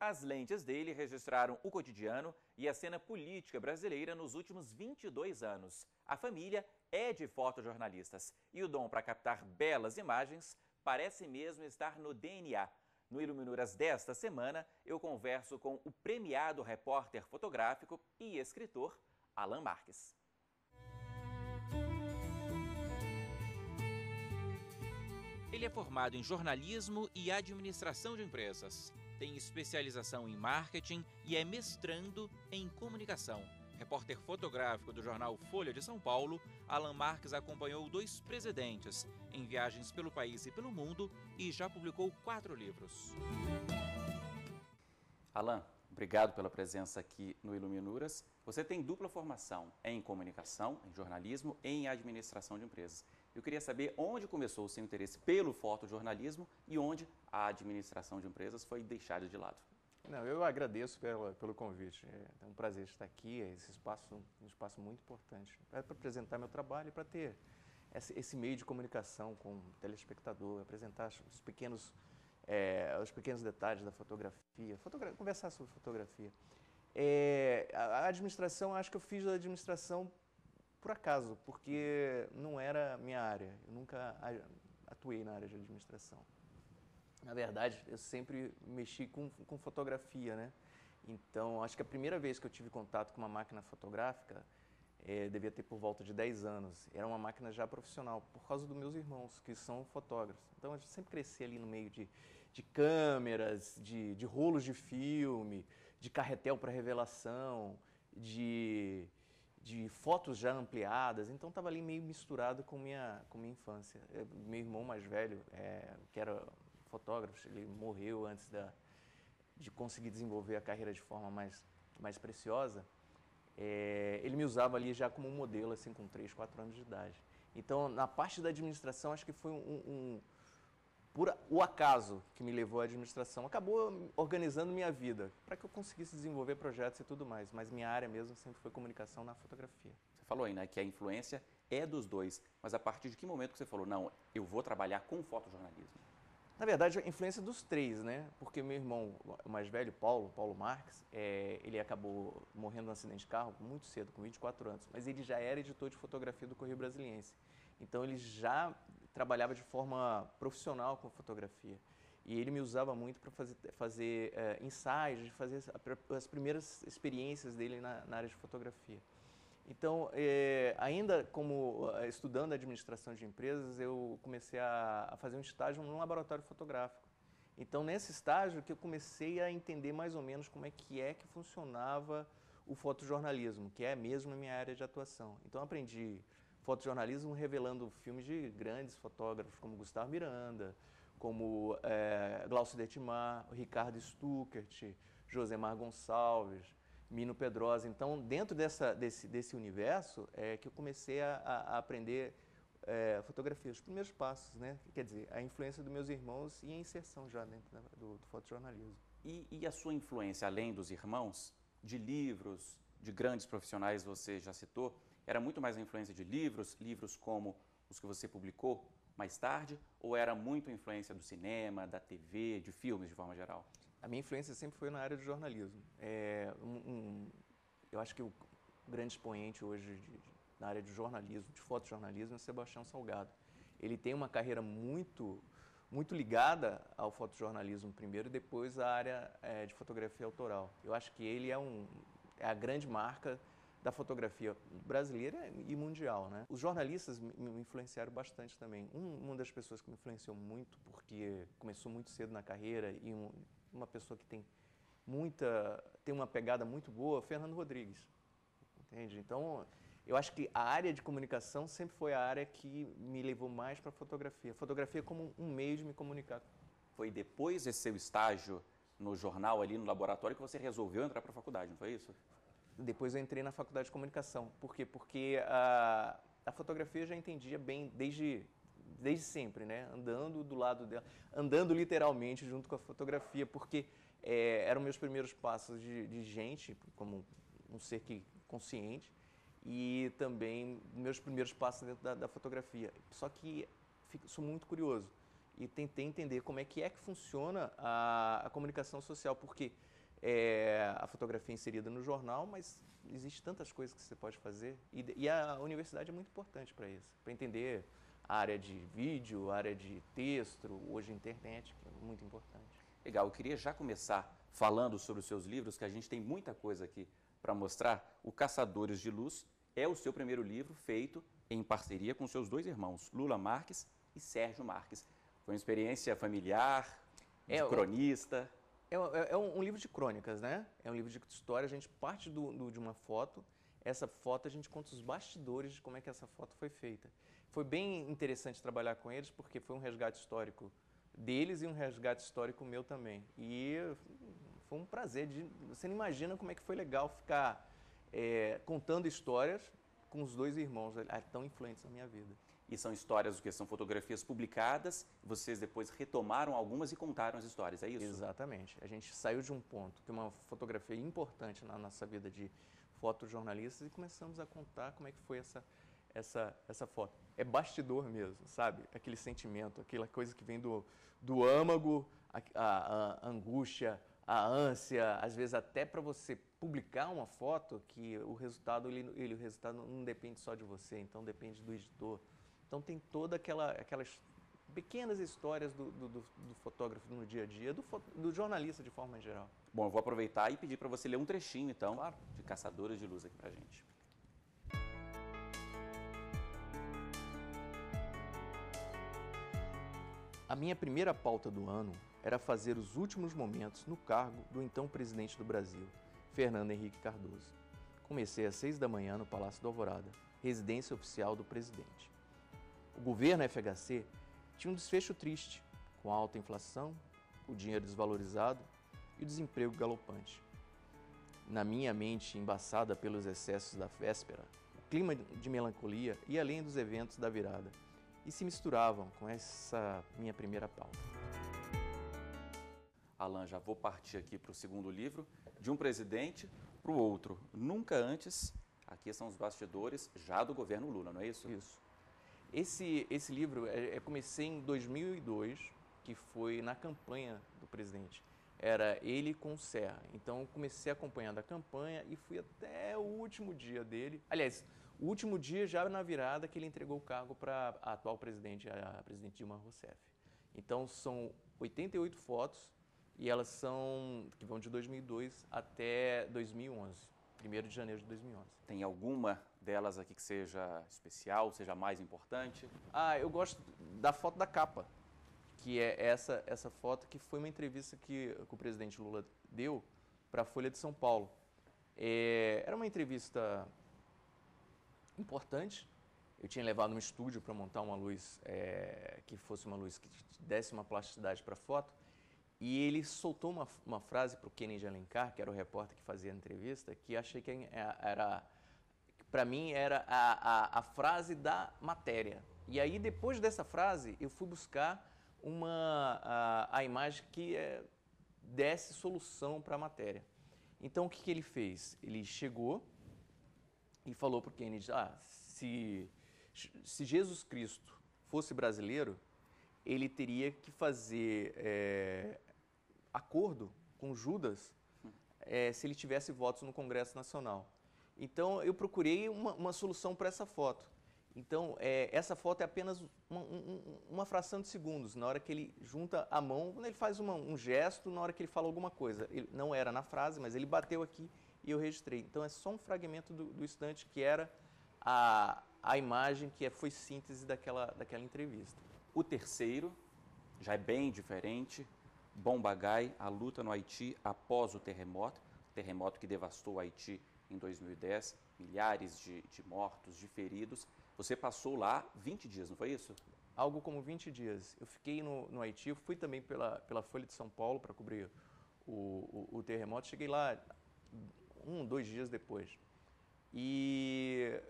As lentes dele registraram o cotidiano e a cena política brasileira nos últimos 22 anos. A família é de fotojornalistas e o dom para captar belas imagens parece mesmo estar no DNA. No Iluminuras desta semana, eu converso com o premiado repórter fotográfico e escritor Alan Marques. Ele é formado em jornalismo e administração de empresas. Tem especialização em marketing e é mestrando em comunicação. Repórter fotográfico do jornal Folha de São Paulo, Alan Marques acompanhou 2 presidentes em viagens pelo país e pelo mundo e já publicou 4 livros. Alan, obrigado pela presença aqui no Iluminuras. Você tem dupla formação em comunicação, em jornalismo e em administração de empresas. Eu queria saber onde começou o seu interesse pelo fotojornalismo e onde a administração de empresas foi deixada de lado. Não, eu agradeço pelo convite. É um prazer estar aqui. Esse espaço é um espaço muito importante para apresentar meu trabalho e para ter esse meio de comunicação com o telespectador, apresentar os pequenos detalhes da fotografia, conversar sobre fotografia. A administração, acho que eu fiz a administração por acaso, porque não era minha área. Eu nunca atuei na área de administração. Na verdade, eu sempre mexi com fotografia, né? Então, acho que a primeira vez que eu tive contato com uma máquina fotográfica, devia ter por volta de 10 anos. Era uma máquina já profissional, por causa dos meus irmãos, que são fotógrafos. Então, eu sempre cresci ali no meio de câmeras, de rolos de filme, de carretel para revelação, de fotos já ampliadas. Então, estava ali meio misturado com minha infância. Meu irmão mais velho, que era fotógrafo, ele morreu antes de conseguir desenvolver a carreira de forma mais preciosa. Ele me usava ali já como um modelo, assim, com 3, 4 anos de idade. Então, na parte da administração, acho que foi por o acaso que me levou à administração. Acabou organizando minha vida para que eu conseguisse desenvolver projetos e tudo mais, mas minha área mesmo sempre foi comunicação na fotografia. Você falou aí, né, que a influência é dos dois, mas a partir de que momento que você falou, não, eu vou trabalhar com fotojornalismo? Na verdade, a influência dos 3, né? Porque meu irmão mais velho, Paulo Marques, ele acabou morrendo num acidente de carro muito cedo, com 24 anos, mas ele já era editor de fotografia do Correio Brasiliense. Então, ele já trabalhava de forma profissional com fotografia. E ele me usava muito para fazer ensaios, fazer as primeiras experiências dele na área de fotografia. Então, ainda como estudando administração de empresas, eu comecei a fazer um estágio num laboratório fotográfico. Então, nesse estágio que eu comecei a entender mais ou menos como é que funcionava o fotojornalismo, que é mesmo a minha área de atuação. Então, eu aprendi fotojornalismo revelando filmes de grandes fotógrafos, como Gustavo Miranda, como Glaucio Detmar, Ricardo Stuckert, Josemar Gonçalves, Mino Pedrosa. Então, dentro desse universo, que eu comecei a aprender fotografia, os primeiros passos, né? Quer dizer, a influência dos meus irmãos e a inserção já dentro do fotojornalismo. E a sua influência, além dos irmãos, de livros, de grandes profissionais, você já citou, era muito mais a influência de livros como os que você publicou mais tarde, ou era muito a influência do cinema, da TV, de filmes de forma geral? A minha influência sempre foi na área de jornalismo. Eu acho que o grande expoente hoje na área de jornalismo, de fotojornalismo, é Sebastião Salgado. Ele tem uma carreira muito ligada ao fotojornalismo primeiro e depois à área de fotografia autoral. Eu acho que ele é a grande marca da fotografia brasileira e mundial, né? Os jornalistas me influenciaram bastante também. Uma das pessoas que me influenciou muito, porque começou muito cedo na carreira e uma pessoa que tem uma pegada muito boa, Fernando Rodrigues, entende? Então, eu acho que a área de comunicação sempre foi a área que me levou mais para a fotografia. Fotografia como um meio de me comunicar. Foi depois desse seu estágio no jornal, ali no laboratório, que você resolveu entrar para a faculdade, não foi isso? Depois eu entrei na faculdade de comunicação. Por quê? Porque a fotografia eu já entendia bem desde sempre, né? Andando do lado dela, andando literalmente junto com a fotografia, porque eram meus primeiros passos de gente, como um ser consciente, e também meus primeiros passos dentro da fotografia. Só que sou muito curioso e tentei entender como é que funciona a comunicação social, porque a fotografia inserida no jornal, mas existe tantas coisas que você pode fazer e a universidade é muito importante para isso, para entender a área de vídeo, a área de texto, hoje a internet, que é muito importante. Legal, eu queria já começar falando sobre os seus livros, que a gente tem muita coisa aqui para mostrar. O Caçadores de Luz é o seu primeiro livro feito em parceria com seus dois irmãos, Lula Marques e Sérgio Marques. Foi uma experiência familiar, de cronista. É um livro de crônicas, né? É um livro de história, a gente parte de uma foto, essa foto a gente conta os bastidores de como é que essa foto foi feita. Foi bem interessante trabalhar com eles, porque foi um resgate histórico deles e um resgate histórico meu também. E foi um prazer, você não imagina como é que foi legal ficar contando histórias com os dois irmãos tão influentes na minha vida. E são histórias, o que são fotografias publicadas, vocês depois retomaram algumas e contaram as histórias, é isso? Exatamente. A gente saiu de um ponto, que é uma fotografia importante na nossa vida de fotojornalistas, e começamos a contar como é que foi essa foto. É bastidor mesmo, sabe? Aquele sentimento, aquela coisa que vem do âmago, a angústia, a ânsia, às vezes até para você publicar uma foto, que o resultado não depende só de você, então depende do editor. Então tem toda aquelas pequenas histórias do fotógrafo no dia a dia, do jornalista de forma geral. Bom, eu vou aproveitar e pedir para você ler um trechinho, então, claro, de Caçadores de Luz aqui para a gente. A minha primeira pauta do ano era fazer os últimos momentos no cargo do então presidente do Brasil, Fernando Henrique Cardoso. Comecei às 6 da manhã no Palácio da Alvorada, residência oficial do presidente. O governo FHC tinha um desfecho triste, com a alta inflação, o dinheiro desvalorizado e o desemprego galopante. Na minha mente embaçada pelos excessos da véspera, o clima de melancolia ia além dos eventos da virada e se misturavam com essa minha primeira pauta. Alan, já vou partir aqui para o segundo livro, de um presidente para o outro. Nunca antes, aqui são os bastidores já do governo Lula, não é isso? Isso. Esse livro, eu comecei em 2002, que foi na campanha do presidente. Era ele com o Serra. Então, eu comecei acompanhando a campanha e fui até o último dia dele. Aliás, o último dia já na virada que ele entregou o cargo para a atual presidente, a presidente Dilma Rousseff. Então, são 88 fotos e elas que vão de 2002 até 2011. 1º de janeiro de 2011. Tem alguma delas aqui que seja especial, seja mais importante? Eu gosto da foto da capa, que é essa foto que foi uma entrevista que o presidente Lula deu para a Folha de São Paulo. Era uma entrevista importante. Eu tinha levado um estúdio para montar uma luz que fosse uma luz que desse uma plasticidade para a foto. E ele soltou uma frase para o Kennedy Alencar, que era o repórter que fazia a entrevista, que achei que para mim, era a frase da matéria. E aí, depois dessa frase, eu fui buscar a imagem que desse solução para a matéria. Então, o que ele fez? Ele chegou e falou para o Kennedy, se Jesus Cristo fosse brasileiro, ele teria que fazer acordo com Judas se ele tivesse votos no Congresso Nacional. Então, eu procurei uma solução para essa foto. Então, essa foto é apenas uma fração de segundos. Na hora que ele junta a mão, ele faz um gesto, na hora que ele fala alguma coisa. Ele, não era na frase, mas ele bateu aqui e eu registrei. Então, é só um fragmento do instante que era a imagem que foi síntese daquela entrevista. O terceiro já é bem diferente. Bombagai, a luta no Haiti após o terremoto que devastou o Haiti em 2010, milhares de mortos, de feridos. Você passou lá 20 dias, não foi isso? Algo como 20 dias. Eu fiquei no Haiti, eu fui também pela Folha de São Paulo para cobrir o terremoto. Cheguei lá 2 dias depois. E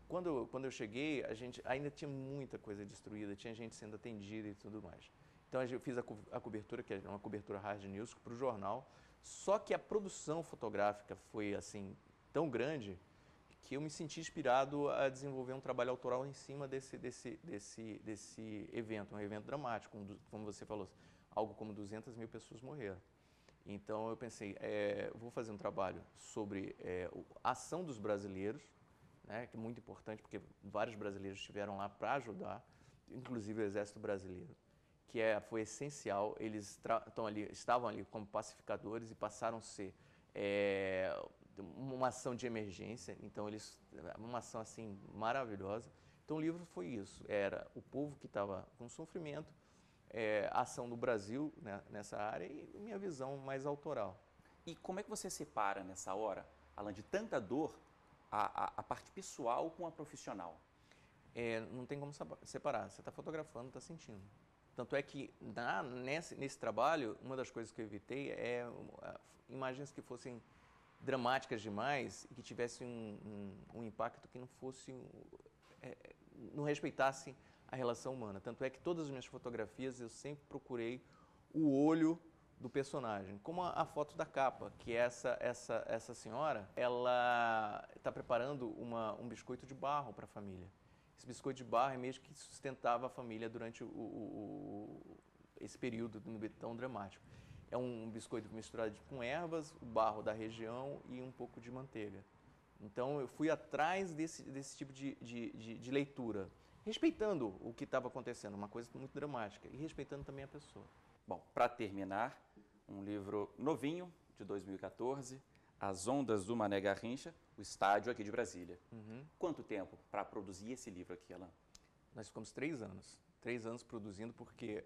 quando eu cheguei, a gente ainda tinha muita coisa destruída, tinha gente sendo atendida e tudo mais. Então eu fiz a cobertura, que é uma cobertura hard news, para o jornal. Só que a produção fotográfica foi assim tão grande que eu me senti inspirado a desenvolver um trabalho autoral em cima desse evento, um evento dramático, como você falou, algo como 200 mil pessoas morreram. Então eu pensei, vou fazer um trabalho sobre a ação dos brasileiros, né, que é muito importante porque vários brasileiros estiveram lá para ajudar, inclusive o Exército Brasileiro, que foi essencial. Eles estavam ali como pacificadores e passaram a ser uma ação de emergência. Então uma ação assim maravilhosa. Então o livro foi isso, era o povo que estava com sofrimento, a ação do Brasil, né, nessa área e minha visão mais autoral. E como é que você separa nessa hora, Alan, de tanta dor, a parte pessoal com a profissional? Não tem como separar, você está fotografando, está sentindo. Tanto é que nesse trabalho, uma das coisas que eu evitei imagens que fossem dramáticas demais e que tivessem um impacto que não respeitasse a relação humana. Tanto é que todas as minhas fotografias eu sempre procurei o olho do personagem, como a foto da capa, que essa senhora, ela está preparando um biscoito de barro para a família. Esse biscoito de barro é mesmo que sustentava a família durante esse período tão dramático. É um biscoito misturado com ervas, o barro da região e um pouco de manteiga. Então eu fui atrás desse tipo de leitura, respeitando o que estava acontecendo, uma coisa muito dramática, e respeitando também a pessoa. Bom, para terminar, um livro novinho, de 2014, As Ondas do Mané Garrincha, o estádio aqui de Brasília. Uhum. Quanto tempo para produzir esse livro aqui, Alan? Nós ficamos 3 anos. 3 anos produzindo, porque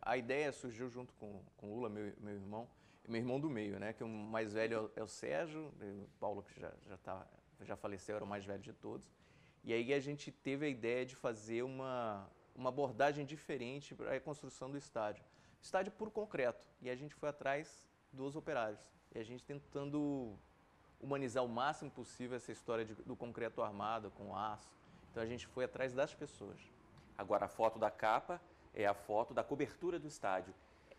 a ideia surgiu junto com o Lula, meu irmão do meio, né? Que o mais velho é o Sérgio, o Paulo, que já faleceu, era o mais velho de todos. E aí a gente teve a ideia de fazer uma abordagem diferente para a construção do estádio. Estádio puro concreto. E a gente foi atrás dos operários. E a gente tentando humanizar o máximo possível essa história do concreto armado, com aço. Então a gente foi atrás das pessoas. Agora, a foto da capa é a foto da cobertura do estádio.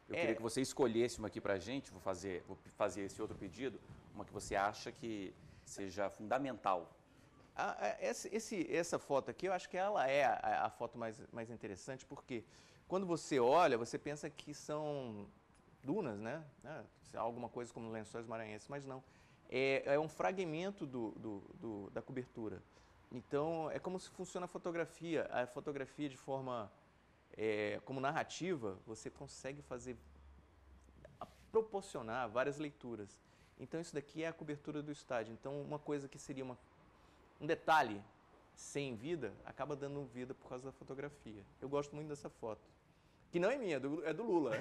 Eu queria que você escolhesse uma aqui para a gente, vou fazer esse outro pedido, uma que você acha que seja fundamental. Essa foto aqui, eu acho que ela é a foto mais interessante, porque quando você olha, você pensa que são dunas, né? Alguma coisa como Lençóis Maranhenses, mas não. É um fragmento da cobertura. Então, é como se funciona a fotografia. A fotografia de forma como narrativa, você consegue proporcionar várias leituras. Então, isso daqui é a cobertura do estádio. Então, uma coisa que seria um detalhe sem vida, acaba dando vida por causa da fotografia. Eu gosto muito dessa foto. Que não é minha, é do Lula.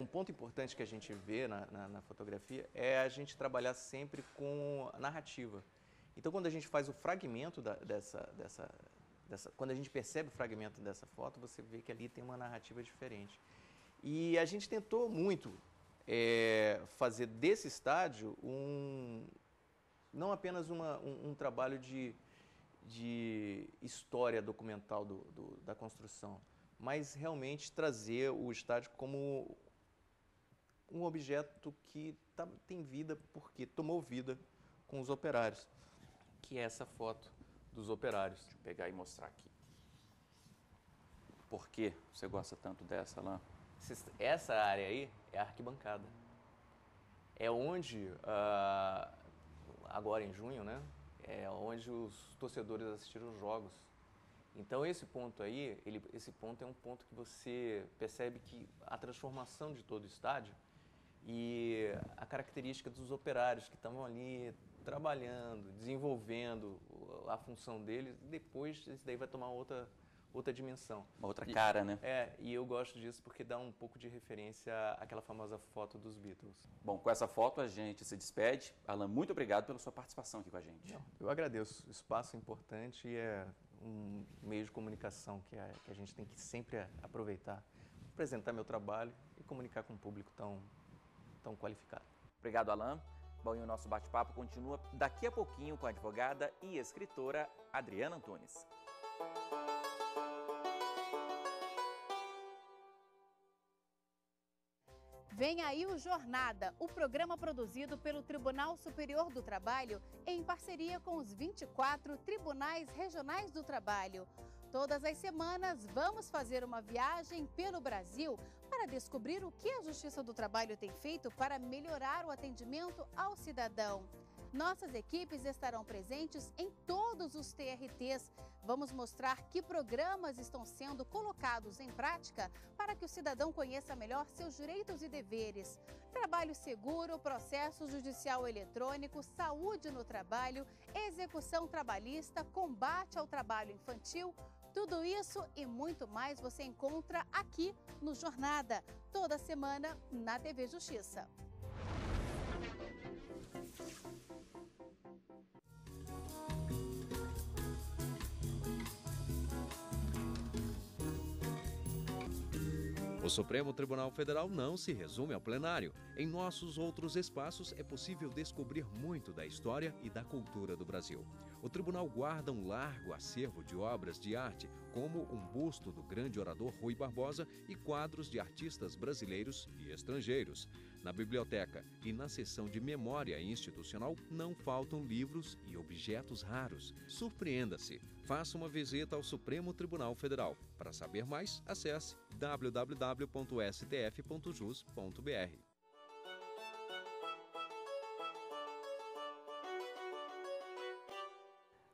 Um ponto importante que a gente vê na fotografia é a gente trabalhar sempre com a narrativa. Então, quando a gente faz o fragmento quando a gente percebe o fragmento dessa foto, você vê que ali tem uma narrativa diferente. E a gente tentou muito fazer desse estádio não apenas um trabalho de história documental da construção, mas realmente trazer o estádio como um objeto que tem vida porque tomou vida com os operários, que é essa foto dos operários. Deixa eu pegar e mostrar aqui. Por que você gosta tanto dessa, Alan? Essa área aí é a arquibancada. É onde, agora em junho, né, é onde os torcedores assistiram os jogos. Então esse ponto aí, esse ponto é um ponto que você percebe que a transformação de todo o estádio e a característica dos operários que estavam ali trabalhando, desenvolvendo a função deles, depois isso daí vai tomar outra dimensão. Uma outra cara, né? E eu gosto disso porque dá um pouco de referência àquela famosa foto dos Beatles. Bom, com essa foto a gente se despede. Alan, muito obrigado pela sua participação aqui com a gente. Eu agradeço. O espaço é importante e é um meio de comunicação que a gente tem que sempre aproveitar, apresentar meu trabalho e comunicar com um público tão qualificado. Obrigado, Alan. Bom, e o nosso bate-papo continua daqui a pouquinho com a advogada e escritora Adriana Antunes. Vem aí o Jornada, o programa produzido pelo Tribunal Superior do Trabalho em parceria com os 24 Tribunais Regionais do Trabalho. Todas as semanas, vamos fazer uma viagem pelo Brasil para descobrir o que a Justiça do Trabalho tem feito para melhorar o atendimento ao cidadão. Nossas equipes estarão presentes em todos os TRTs. Vamos mostrar que programas estão sendo colocados em prática para que o cidadão conheça melhor seus direitos e deveres. Trabalho seguro, processo judicial eletrônico, saúde no trabalho, execução trabalhista, combate ao trabalho infantil. Tudo isso e muito mais você encontra aqui no Jornada, toda semana na TV Justiça. O Supremo Tribunal Federal não se resume ao plenário. Em nossos outros espaços é possível descobrir muito da história e da cultura do Brasil. O tribunal guarda um largo acervo de obras de arte, como um busto do grande orador Rui Barbosa e quadros de artistas brasileiros e estrangeiros. Na biblioteca e na seção de memória institucional não faltam livros e objetos raros. Surpreenda-se! Faça uma visita ao Supremo Tribunal Federal. Para saber mais, acesse www.stf.jus.br.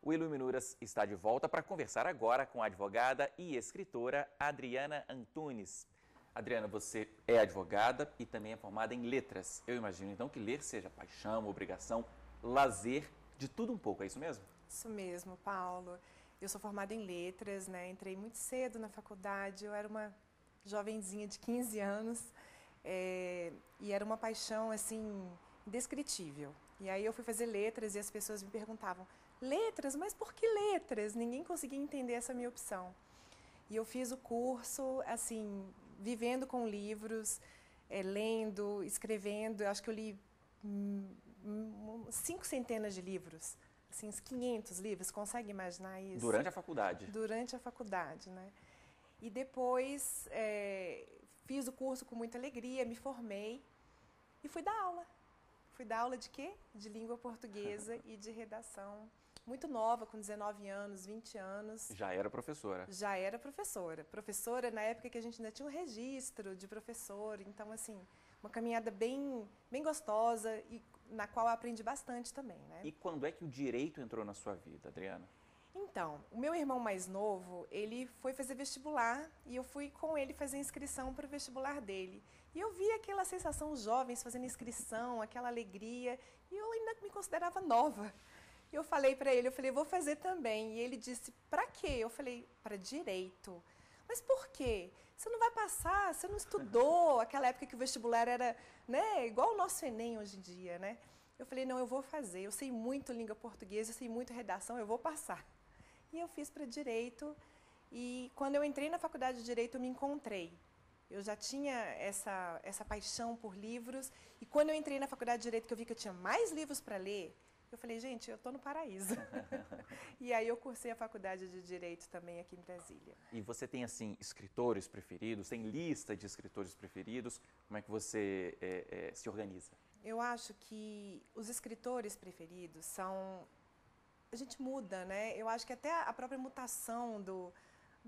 O Iluminuras está de volta para conversar agora com a advogada e escritora Adriana Antunes. Adriana, você é advogada e também é formada em letras. Eu imagino então que ler seja paixão, obrigação, lazer, de tudo um pouco, é isso mesmo? Isso mesmo, Paulo. Eu sou formada em letras, né? Entrei muito cedo na faculdade, eu era uma jovenzinha de 15 anos e era uma paixão, assim, indescritível. E aí eu fui fazer letras e as pessoas me perguntavam, letras? Mas por que letras? Ninguém conseguia entender essa minha opção. E eu fiz o curso, assim, vivendo com livros, lendo, escrevendo. Eu acho que eu li 5 centenas de livros. Assim, uns 500 livros, consegue imaginar isso? Durante a faculdade? Durante a faculdade, né? E depois fiz o curso com muita alegria, me formei e fui dar aula. Fui dar aula de quê? De língua portuguesa e de redação. Muito nova, com 19 anos, 20 anos. Já era professora? Já era professora. Professora na época que a gente ainda tinha um registro de professor. Então, assim, uma caminhada bem gostosa e na qual eu aprendi bastante também, né? E quando é que o direito entrou na sua vida, Adriana? Então, o meu irmão mais novo, ele foi fazer vestibular e eu fui com ele fazer inscrição para o vestibular dele. E eu vi aquela sensação, os jovens fazendo inscrição, aquela alegria, e eu ainda me considerava nova. E eu falei para ele, vou fazer também. E ele disse, para quê? Eu falei, para direito. Mas por quê? Você não vai passar, você não estudou, aquela época que o vestibular era, né, igual o nosso Enem hoje em dia, né? Eu falei, não, eu vou fazer, eu sei muito língua portuguesa, eu sei muito redação, eu vou passar. E eu fiz para direito e quando eu entrei na faculdade de direito eu me encontrei. Eu já tinha essa paixão por livros e quando eu entrei na faculdade de direito que eu vi que eu tinha mais livros para ler, eu falei, gente, eu estou no paraíso. E aí eu cursei a faculdade de Direito também aqui em Brasília. E você tem, assim, escritores preferidos? Tem lista de escritores preferidos? Como é que você se organiza? Eu acho que os escritores preferidos são... A gente muda, né? Eu acho que até a própria mutação do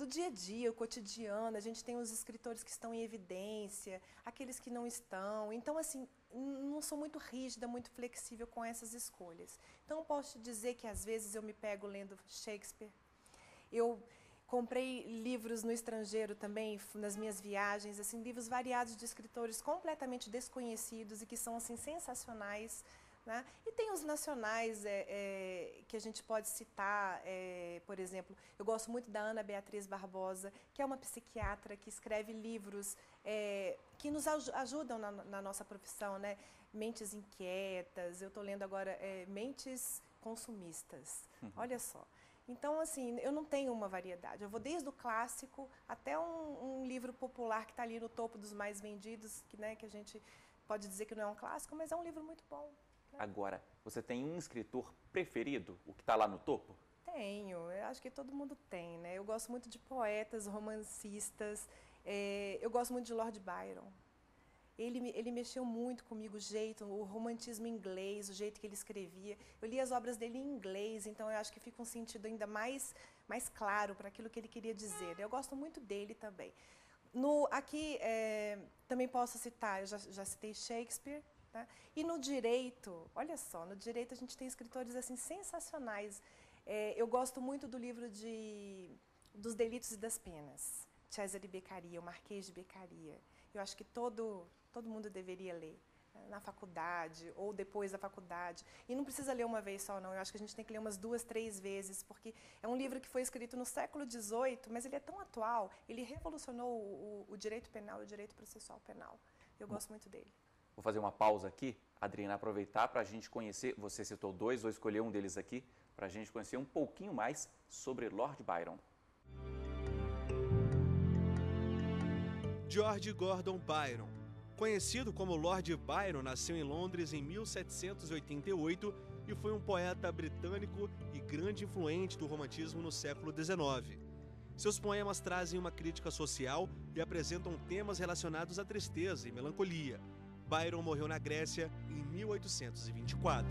dia a dia, o cotidiano, a gente tem os escritores que estão em evidência, aqueles que não estão. Então, assim, não sou muito rígida, muito flexível com essas escolhas. Então, eu posso te dizer que, às vezes, eu me pego lendo Shakespeare. Eu comprei livros no estrangeiro também, nas minhas viagens, assim, livros variados de escritores completamente desconhecidos e que são, assim, sensacionais. Né? E tem os nacionais que a gente pode citar, por exemplo, eu gosto muito da Ana Beatriz Barbosa, que é uma psiquiatra que escreve livros que nos ajudam na nossa profissão, né? Mentes Inquietas, eu estou lendo agora Mentes Consumistas, olha só. Então, assim, eu não tenho uma variedade, eu vou desde o clássico até um livro popular que está ali no topo dos mais vendidos, né, que a gente pode dizer que não é um clássico, mas é um livro muito bom. Agora, você tem um escritor preferido, o que está lá no topo? Tenho, eu acho que todo mundo tem, né? Eu gosto muito de poetas, romancistas, eu gosto muito de Lord Byron. Ele mexeu muito comigo, o jeito, o romantismo inglês, o jeito que ele escrevia. Eu li as obras dele em inglês, então eu acho que fica um sentido ainda mais claro para aquilo que ele queria dizer. Eu gosto muito dele também. Aqui, também posso citar, eu já citei Shakespeare, tá? E no direito, olha só, no direito a gente tem escritores assim, sensacionais. Eu gosto muito do livro dos Delitos e das Penas, Cesare Beccaria, o Marquês de Beccaria. Eu acho que todo mundo deveria ler, na faculdade ou depois da faculdade. E não precisa ler uma vez só, não. Eu acho que a gente tem que ler umas 2, 3 vezes, porque é um livro que foi escrito no século XVIII, mas ele é tão atual, ele revolucionou o direito penal e o direito processual penal. Eu gosto muito dele. Vou fazer uma pausa aqui, Adriana, aproveitar para a gente conhecer, você citou 2, vou escolher um deles aqui, para a gente conhecer um pouquinho mais sobre Lord Byron. George Gordon Byron, conhecido como Lord Byron, nasceu em Londres em 1788 e foi um poeta britânico e grande influente do romantismo no século XIX. Seus poemas trazem uma crítica social e apresentam temas relacionados à tristeza e melancolia. Byron morreu na Grécia em 1824.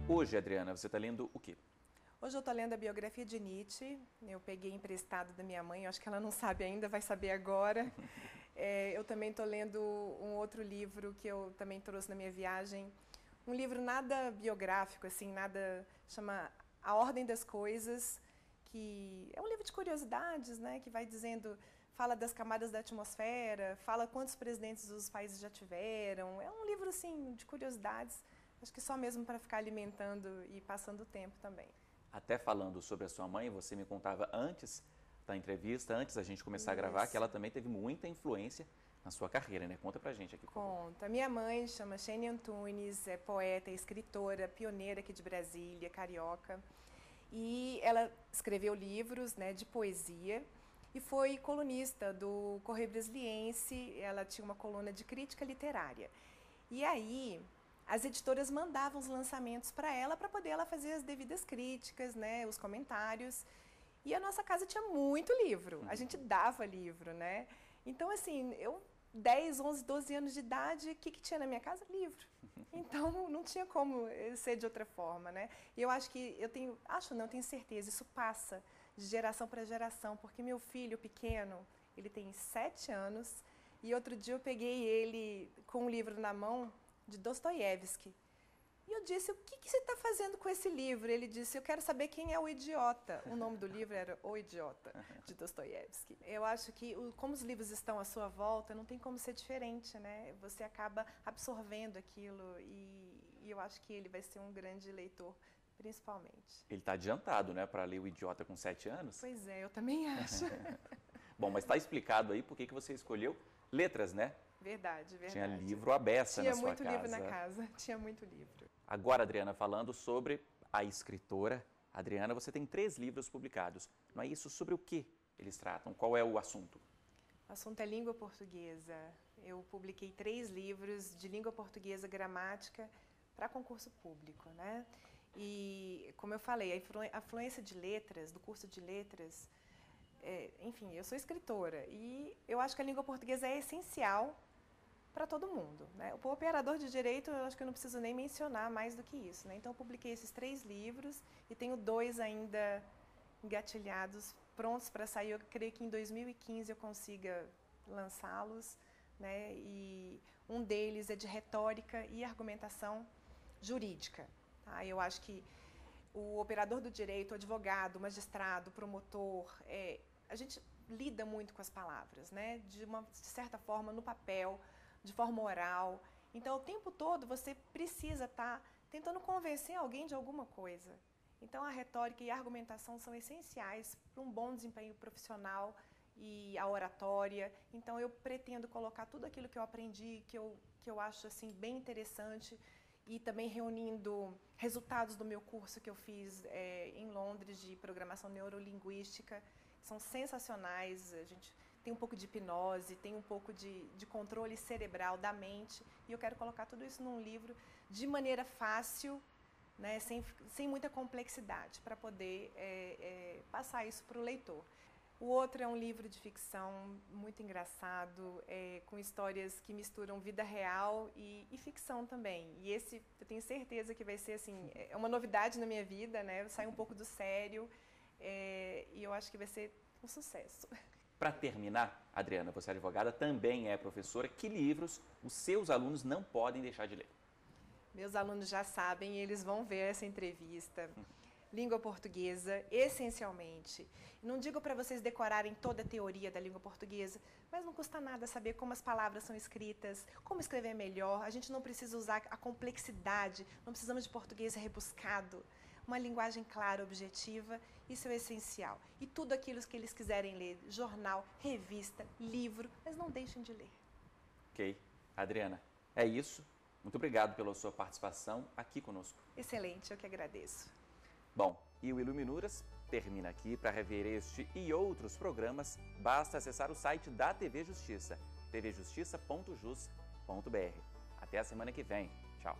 Hoje, Adriana, você está lendo o quê? Hoje eu estou lendo a biografia de Nietzsche. Eu peguei emprestado da minha mãe, eu acho que ela não sabe ainda, vai saber agora. Eu também estou lendo um outro livro que eu também trouxe na minha viagem. Um livro nada biográfico, assim, nada... chama A Ordem das Coisas, que é um livro de curiosidades, né, que vai dizendo... fala das camadas da atmosfera, fala quantos presidentes os países já tiveram. É um livro, assim, de curiosidades. Acho que só mesmo para ficar alimentando e passando o tempo também. Até falando sobre a sua mãe, você me contava antes da entrevista, antes da gente começar a gravar, que ela também teve muita influência na sua carreira, né? Conta pra gente aqui. Conta. Minha mãe chama Shane Antunes, é poeta, é escritora, pioneira aqui de Brasília, carioca. E ela escreveu livros, né, de poesia e foi colunista do Correio Brasiliense. Ela tinha uma coluna de crítica literária. E aí... as editoras mandavam os lançamentos para ela poder ela fazer as devidas críticas, né, os comentários. E a nossa casa tinha muito livro, a gente dava livro, né? Então, assim, eu, 10, 11, 12 anos de idade, o que tinha na minha casa? Livro. Então, não tinha como ser de outra forma, né? E eu acho que, tenho certeza, isso passa de geração para geração, porque meu filho pequeno, ele tem 7 anos, e outro dia eu peguei ele com um livro na mão, de Dostoiévski. E eu disse, o que você está fazendo com esse livro? Ele disse, eu quero saber quem é o idiota. O nome do livro era O Idiota, de Dostoiévski. Eu acho que, como os livros estão à sua volta, não tem como ser diferente, né? Você acaba absorvendo aquilo e eu acho que ele vai ser um grande leitor, principalmente. Ele está adiantado, né, para ler O Idiota com 7 anos? Pois é, eu também acho. Bom, mas está explicado aí por que você escolheu letras, né? Verdade, verdade. Tinha livro à beça na sua casa. Tinha muito livro na casa, tinha muito livro. Agora, Adriana, falando sobre a escritora, Adriana, você tem 3 livros publicados. Não é isso? Sobre o que eles tratam? Qual é o assunto? O assunto é língua portuguesa. Eu publiquei 3 livros de língua portuguesa gramática para concurso público, né? E, como eu falei, a influência de letras, do curso de letras, enfim, eu sou escritora e eu acho que a língua portuguesa é essencial para todo mundo, né? O operador de direito, eu acho que eu não preciso nem mencionar mais do que isso, né? Então, eu publiquei esses 3 livros e tenho 2 ainda engatilhados, prontos para sair. Eu creio que em 2015 eu consiga lançá-los, né? E um deles é de retórica e argumentação jurídica. Tá? Eu acho que o operador do direito, o advogado, o magistrado, o promotor, a gente lida muito com as palavras, né? De certa forma, no papel, de forma oral. Então, o tempo todo você precisa estar tentando convencer alguém de alguma coisa. Então, a retórica e a argumentação são essenciais para um bom desempenho profissional e a oratória. Então, eu pretendo colocar tudo aquilo que eu aprendi, que eu acho assim, bem interessante, e também reunindo resultados do meu curso que eu fiz em Londres de programação neurolinguística. São sensacionais, a gente tem um pouco de hipnose, tem um pouco de controle cerebral da mente, e eu quero colocar tudo isso num livro de maneira fácil, né, sem muita complexidade, para poder passar isso para o leitor. O O outro é um livro de ficção muito engraçado, com histórias que misturam vida real e ficção também. E esse, eu tenho certeza que vai ser assim, é uma novidade na minha vida, né? Sair um pouco do sério, e eu acho que vai ser um sucesso. Para terminar, Adriana, você é advogada, também é professora. Que livros os seus alunos não podem deixar de ler? Meus alunos já sabem, eles vão ver essa entrevista. Língua portuguesa, essencialmente. Não digo para vocês decorarem toda a teoria da língua portuguesa, mas não custa nada saber como as palavras são escritas, como escrever melhor. A gente não precisa usar a complexidade, não precisamos de português rebuscado. Uma linguagem clara, objetiva, isso é essencial. E tudo aquilo que eles quiserem ler, jornal, revista, livro, mas não deixem de ler. Ok. Adriana, é isso. Muito obrigado pela sua participação aqui conosco. Excelente, eu que agradeço. Bom, e o Iluminuras termina aqui. Para rever este e outros programas, basta acessar o site da TV Justiça, tvjustiça.jus.br. Até a semana que vem. Tchau.